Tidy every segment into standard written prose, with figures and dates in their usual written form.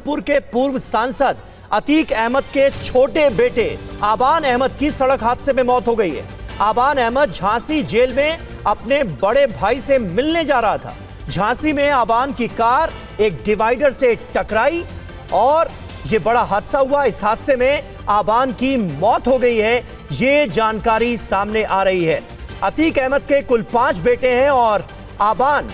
फूलपुर के पूर्व सांसद अतीक अहमद के छोटे बेटे आबान अहमद की सड़क हादसे में मौत हो गई है। आबान अहमद झांसी जेल में अपने बड़े भाई से मिलने जा रहा था। झांसी में आबान की कार एक डिवाइडर से टकराई और यह बड़ा हादसा हुआ। इस हादसे में आबान की मौत हो गई है, ये जानकारी सामने आ रही है। अतीक अहमद के कुल 5 बेटे हैं और आबान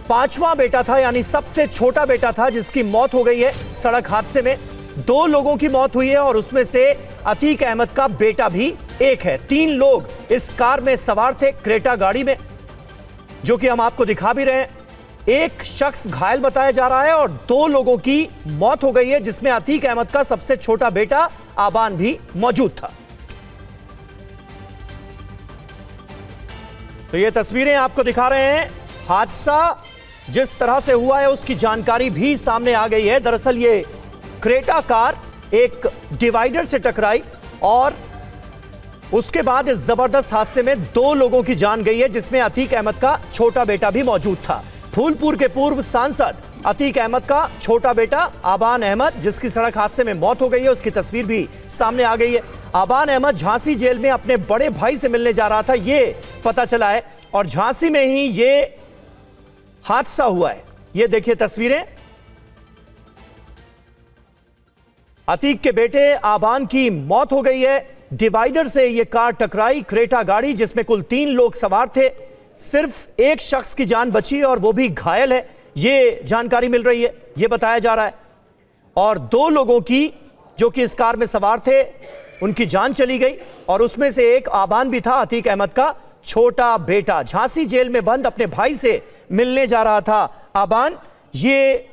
5वां बेटा था, यानी सबसे छोटा बेटा था, जिसकी मौत हो गई है सड़क हादसे में। 2 लोगों की मौत हुई है और उसमें से अतीक अहमद का बेटा भी एक है। 3 लोग इस कार में सवार थे, क्रेटा गाड़ी में, जो कि हम आपको दिखा भी रहे हैं। एक शख्स घायल बताया जा रहा है और 2 लोगों की मौत हो गई है, जिसमें अतीक अहमद का सबसे छोटा बेटा आबान भी मौजूद था। तो ये तस्वीरें आपको दिखा रहे हैं। हादसा जिस तरह से हुआ है उसकी जानकारी भी सामने आ गई है। दरअसल ये क्रेटा कार एक डिवाइडर से टकराई और उसके बाद इस जबरदस्त हादसे में 2 लोगों की जान गई है, जिसमें अतीक अहमद का छोटा बेटा भी मौजूद था। फूलपुर के पूर्व सांसद अतीक अहमद का छोटा बेटा आबान अहमद, जिसकी सड़क हादसे में मौत हो गई है, उसकी तस्वीर भी सामने आ गई है। आबान अहमद झांसी जेल में अपने बड़े भाई से मिलने जा रहा था, ये पता चला है, और झांसी में ही ये हादसा हुआ है। ये देखिए तस्वीरें। अतीक के बेटे आबान की मौत हो गई है। डिवाइडर से यह कार टकराई, क्रेटा गाड़ी, जिसमें कुल 3 लोग सवार थे। सिर्फ एक शख्स की जान बची और वो भी घायल है, ये जानकारी मिल रही है, ये बताया जा रहा है। और 2 लोगों की, जो कि इस कार में सवार थे, उनकी जान चली गई और उसमें से एक आबान भी था, अतीक अहमद का छोटा बेटा। झांसी जेल में बंद अपने भाई से मिलने जा रहा था आबान, ये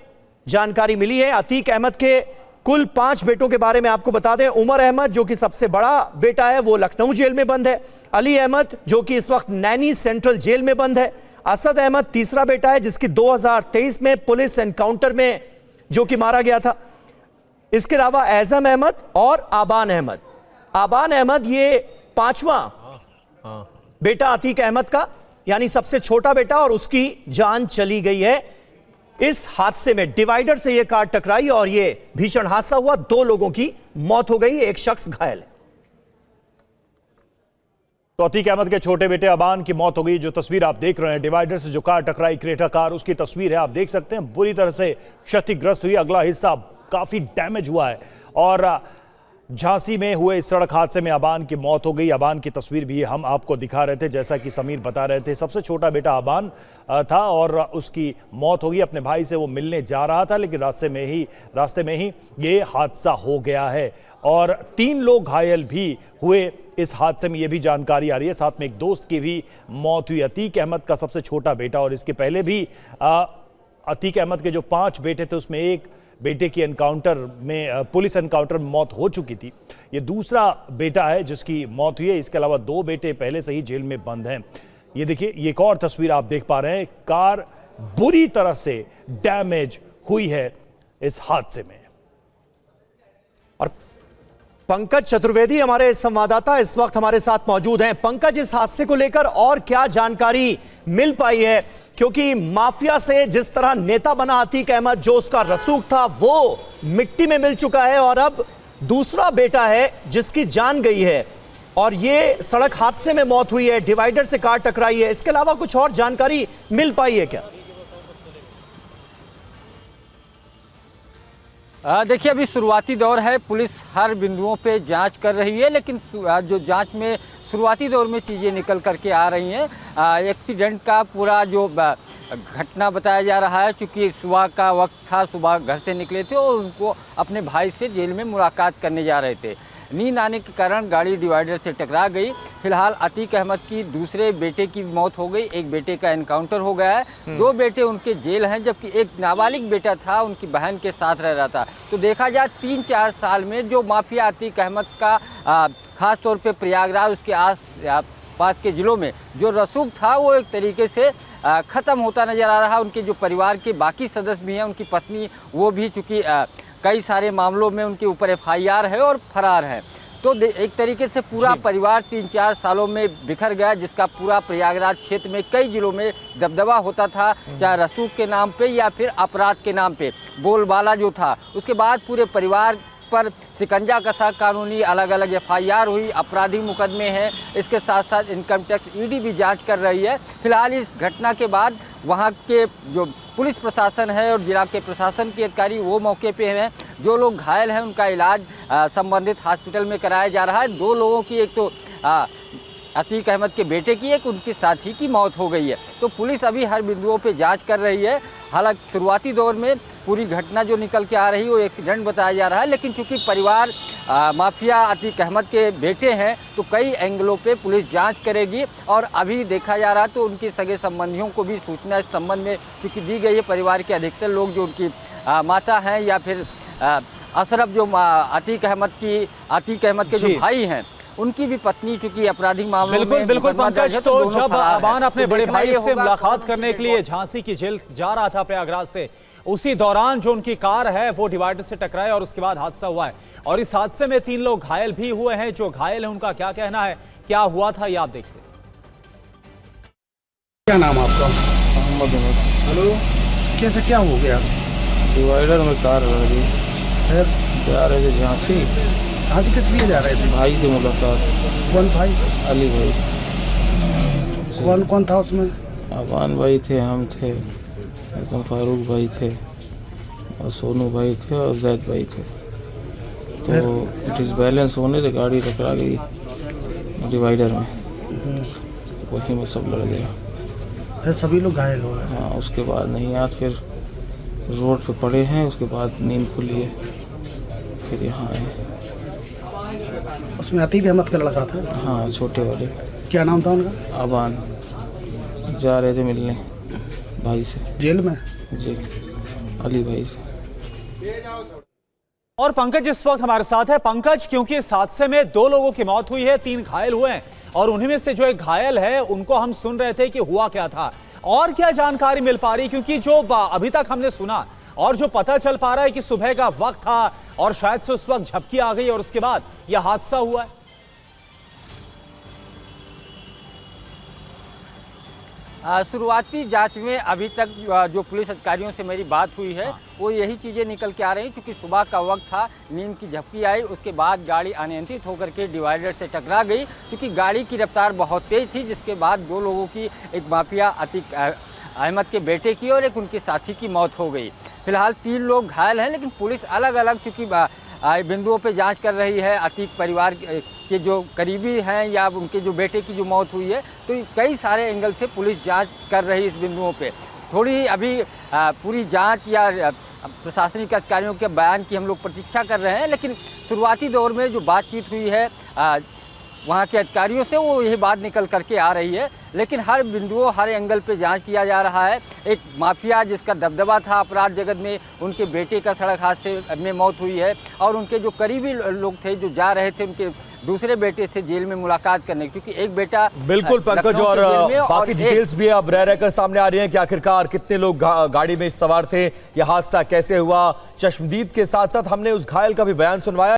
जानकारी मिली है। अतीक अहमद के कुल 5 बेटों के बारे में आपको बता दें। उमर अहमद, जो कि सबसे बड़ा बेटा है, वो लखनऊ जेल में बंद है। अली अहमद, जो कि इस वक्त नैनी सेंट्रल जेल में बंद है। असद अहमद तीसरा बेटा है, जिसकी 2023 में पुलिस एनकाउंटर में जो कि मारा गया था। इसके अलावा एज़म अहमद और आबान अहमद। आबान अहमद ये 5वां बेटा अतीक अहमद का, यानी सबसे छोटा बेटा, और उसकी जान चली गई है इस हादसे में। डिवाइडर से यह कार टकराई और यह भीषण हादसा हुआ। 2 लोगों की मौत हो गई, एक शख्स घायल है। तो अतीक अहमद के छोटे बेटे आबान की मौत हो गई। जो तस्वीर आप देख रहे हैं, डिवाइडर से जो कार टकराई, क्रेटा कार, उसकी तस्वीर है। आप देख सकते हैं बुरी तरह से क्षतिग्रस्त हुई, अगला हिस्सा काफी डैमेज हुआ है। और झांसी में हुए इस सड़क हादसे में आबान की मौत हो गई। आबान की तस्वीर भी हम आपको दिखा रहे थे, जैसा कि समीर बता रहे थे। सबसे छोटा बेटा आबान था और उसकी मौत हो गई। अपने भाई से वो मिलने जा रहा था, लेकिन रास्ते में ही ये हादसा हो गया है और 3 लोग घायल भी हुए इस हादसे में, ये भी जानकारी आ रही है। साथ में एक दोस्त की भी मौत हुई, अतीक अहमद का सबसे छोटा बेटा। और इसके पहले भी अतीक अहमद के जो 5 बेटे थे, उसमें एक बेटे की एनकाउंटर में, पुलिस एनकाउंटर में मौत हो चुकी थी। ये दूसरा बेटा है जिसकी मौत हुई है। इसके अलावा 2 बेटे पहले से ही जेल में बंद हैं। ये देखिए, ये एक और तस्वीर आप देख पा रहे हैं। कार बुरी तरह से डैमेज हुई है इस हादसे में। और पंकज चतुर्वेदी हमारे संवाददाता इस वक्त हमारे साथ मौजूद हैं। पंकज, इस हादसे को लेकर और क्या जानकारी मिल पाई है? क्योंकि माफिया से जिस तरह नेता बना अतीक अहमद, जो उसका रसूख था, वो मिट्टी में मिल चुका है और अब दूसरा बेटा है जिसकी जान गई है और ये सड़क हादसे में मौत हुई है, डिवाइडर से कार टकराई है। इसके अलावा कुछ और जानकारी मिल पाई है क्या? देखिए, अभी शुरुआती दौर है, पुलिस हर बिंदुओं पे जांच कर रही है, लेकिन जो जांच में शुरुआती दौर में चीज़ें निकल करके आ रही हैं। एक्सीडेंट का पूरा जो घटना बताया जा रहा है, चूँकि सुबह का वक्त था, सुबह घर से निकले थे और उनको अपने भाई से जेल में मुलाकात करने जा रहे थे। नींद आने के कारण गाड़ी डिवाइडर से टकरा गई। फिलहाल अतीक अहमद की दूसरे बेटे की मौत हो गई, एक बेटे का एनकाउंटर हो गया है। 2 बेटे उनके जेल हैं, जबकि एक नाबालिग बेटा था, उनकी बहन के साथ रह रहा था। तो देखा जाए 3-4 साल में जो माफिया अतीक अहमद का खास तौर पे प्रयागराज, उसके पास के ज़िलों में जो रसूख था, वो एक तरीके से ख़त्म होता नज़र आ रहा। उनके जो परिवार के बाकी सदस्य भी हैं, उनकी पत्नी, वो भी चूँकि कई सारे मामलों में उनके ऊपर FIR है और फरार है। तो एक तरीके से पूरा परिवार 3-4 सालों में बिखर गया, जिसका पूरा प्रयागराज क्षेत्र में कई जिलों में दबदबा होता था, चाहे रसूख के नाम पे या फिर अपराध के नाम पे बोलबाला जो था। उसके बाद पूरे परिवार पर शिकंजा कसा, कानूनी अलग अलग FIR हुई, आपराधिक मुकदमे हैं। इसके साथ साथ इनकम टैक्स ED भी जांच कर रही है। फिलहाल इस घटना के बाद वहां के जो पुलिस प्रशासन है और जिला के प्रशासन के अधिकारी वो मौके पे हैं। जो लोग घायल हैं उनका इलाज संबंधित हॉस्पिटल में कराया जा रहा है। 2 लोगों की, एक तो अतीक अहमद के बेटे की, एक उनके साथी की मौत हो गई है। तो पुलिस अभी हर बिंदुओं पे जांच कर रही है। हालांकि शुरुआती दौर में पूरी घटना जो निकल के आ रही है वो एक्सीडेंट बताया जा रहा है, लेकिन चूंकि परिवार माफिया अतीक अहमद के बेटे हैं तो कई एंगलों पे पुलिस जांच करेगी। और अभी देखा जा रहा है तो उनके सगे संबंधियों को भी सूचना इस संबंध में चूँकि दी गई है। परिवार के अधिकतर लोग जो उनकी माता हैं या फिर अशरफ जो अतीक अहमद के जो भाई हैं उनकी भी पत्नी चूंकि आपराधिक मामलों में बिल्कुल पंकज, तो जब आबान अपने बड़े भाई से मुलाकात करने के लिए झांसी की जेल जा रहा था प्रयागराज से, उसी दौरान जो उनकी कार है वो डिवाइडर से टकराए और उसके बाद हादसा हुआ है। और इस हादसे में 3 लोग घायल भी हुए हैं। जो घायल है उनका क्या कहना है, क्या हुआ था, ये आप देखिए। क्या नाम आपका? मोहम्मद अहमद। हेलो, कैसे क्या हो गया? डिवाइडर में कार लगी, फिर जा रहे थे झांसी। झांसी किस लिए जा रहे थे? भाई से मुलाकात। कौन भाई? अली भाई। कौन कौन था उसमें? अफान भाई थे, हम थे, एकदम फारूक भाई थे और सोनू भाई थे और जैद भाई थे। तो डिसबैलेंस होने से गाड़ी टकरा गई डिवाइडर में, वहीं में सब लड़ गया। फिर सभी लोग घायल हो गए? हाँ, उसके बाद नहीं याद, फिर रोड पे पड़े हैं, उसके बाद नींद खुली है, फिर यहाँ आए। उसमें अतीक अहमद का लड़का था? हाँ, छोटे वाले। क्या नाम था उनका? आबान। जा रहे थे मिलने भाई से। जेल में? जी, अली भाई से। और पंकज इस वक्त हमारे साथ है। पंकज, क्योंकि इस हादसे में 2 लोगों की मौत हुई है, 3 घायल हुए हैं और उन्हीं में से जो एक घायल है उनको हम सुन रहे थे कि हुआ क्या था और क्या जानकारी मिल पा रही, क्योंकि जो अभी तक हमने सुना और जो पता चल पा रहा है कि सुबह का वक्त था और शायद से उस वक्त झपकी आ गई और उसके बाद यह हादसा हुआ है। शुरुआती जांच में अभी तक जो पुलिस अधिकारियों से मेरी बात हुई है वो यही चीज़ें निकल के आ रही हैं। चूँकि सुबह का वक्त था, नींद की झपकी आई, उसके बाद गाड़ी अनियंत्रित होकर के डिवाइडर से टकरा गई। चूँकि गाड़ी की रफ्तार बहुत तेज़ थी, जिसके बाद 2 लोगों की, एक माफिया अतीक अहमद के बेटे की और एक उनके साथी की मौत हो गई। फिलहाल 3 लोग घायल हैं, लेकिन पुलिस अलग अलग चूँकि बिंदुओं पे जांच कर रही है। अतीक परिवार के जो करीबी हैं या उनके जो बेटे की जो मौत हुई है, तो कई सारे एंगल से पुलिस जांच कर रही है इस बिंदुओं पे। थोड़ी अभी पूरी जांच या प्रशासनिक अधिकारियों के बयान की हम लोग प्रतीक्षा कर रहे हैं, लेकिन शुरुआती दौर में जो बातचीत हुई है वहाँ के अधिकारियों से, वो यही बात निकल करके आ रही है। लेकिन हर बिंदुओं, हर एंगल पे जांच किया जा रहा है। एक माफिया जिसका दबदबा था अपराध जगत में, उनके बेटे का सड़क हादसे में मौत हुई है और उनके जो करीबी लोग थे जो जा रहे थे उनके दूसरे बेटे से जेल में मुलाकात करने, क्योंकि एक बेटा बिल्कुल पंकज, और बाकी डिटेल्स भी अब रह रहकर सामने आ रही हैं कि आखिरकार कितने लोग गाड़ी में सवार थे, यह हादसा कैसे हुआ। चश्मदीद के साथ साथ हमने उस घायल का भी बयान सुनवाया।